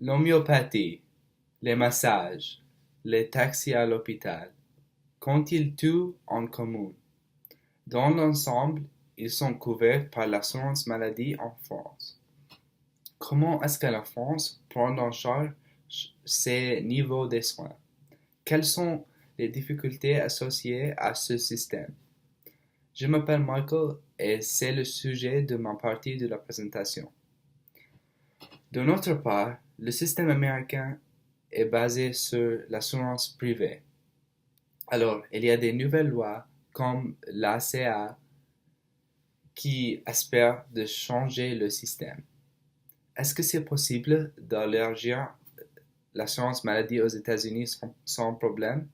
L'homéopathie, les massages, les taxis à l'hôpital, qu'ont-ils tout en commun? Dans l'ensemble, ils sont couverts par l'assurance maladie en France. Comment est-ce que la France prend en charge ces niveaux de soins? Quelles sont les difficultés associées à ce système? Je m'appelle Michael et c'est le sujet de ma partie de la présentation. De notre part, le système américain est basé sur l'assurance privée. Alors, il y a des nouvelles lois comme l'ACA qui espèrent de changer le système. Est-ce que c'est possible d'élargir l'assurance maladie aux États-Unis sans problème?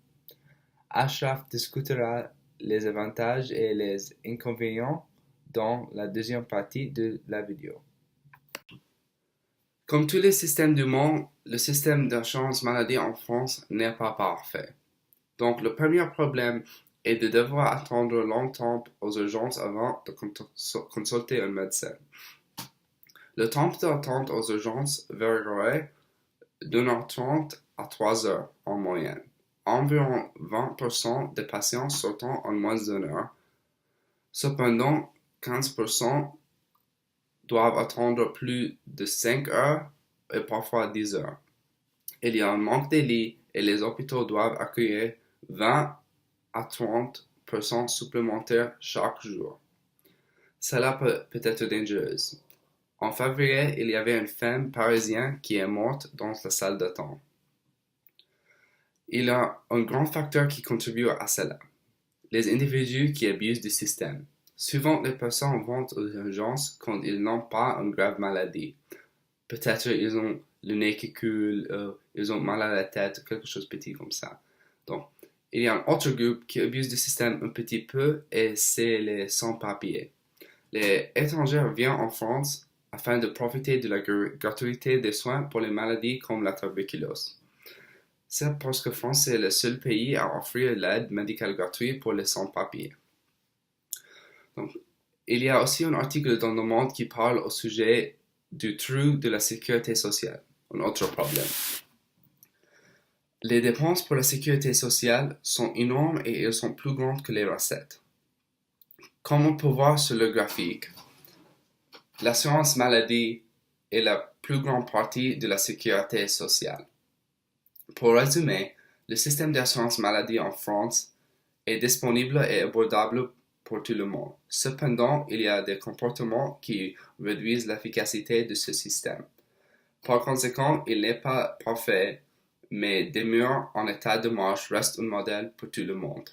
Ashraf discutera les avantages et les inconvénients dans la deuxième partie de la vidéo. Comme tous les systèmes du monde, le système d'assurance maladie en France n'est pas parfait. Donc le premier problème est de devoir attendre longtemps aux urgences avant de consulter un médecin. Le temps d'attente aux urgences varierait d'1h30 à 3h en moyenne. Environ 20% des patients sortant en moins d'une heure. Cependant, 15% doivent attendre plus de 5 heures et parfois 10 heures. Il y a un manque de lits et les hôpitaux doivent accueillir 20 à 30% supplémentaires chaque jour. Cela peut être dangereux. En février, il y avait une femme parisienne qui est morte dans la salle d'attente. Il y a un grand facteur qui contribue à cela. Les individus qui abusent du système. Souvent, les personnes vont aux urgences quand ils n'ont pas une grave maladie. Peut-être ils ont le nez qui coule, ils ont mal à la tête, quelque chose de petit comme ça. Donc, il y a un autre groupe qui abuse du système un petit peu et c'est les sans-papiers. Les étrangers viennent en France afin de profiter de la gratuité des soins pour les maladies comme la tuberculose. C'est parce que France est le seul pays à offrir l'aide médicale gratuite pour les sans-papiers. Donc, il y a aussi un article dans Le Monde qui parle au sujet du trou de la sécurité sociale, un autre problème. Les dépenses pour la sécurité sociale sont énormes et elles sont plus grandes que les recettes. Comme on peut voir sur le graphique, l'assurance maladie est la plus grande partie de la sécurité sociale. Pour résumer, le système d'assurance maladie en France est disponible et abordable pour tout le monde. Cependant, il y a des comportements qui réduisent l'efficacité de ce système. Par conséquent, il n'est pas parfait, mais demeure en état de marche reste un modèle pour tout le monde.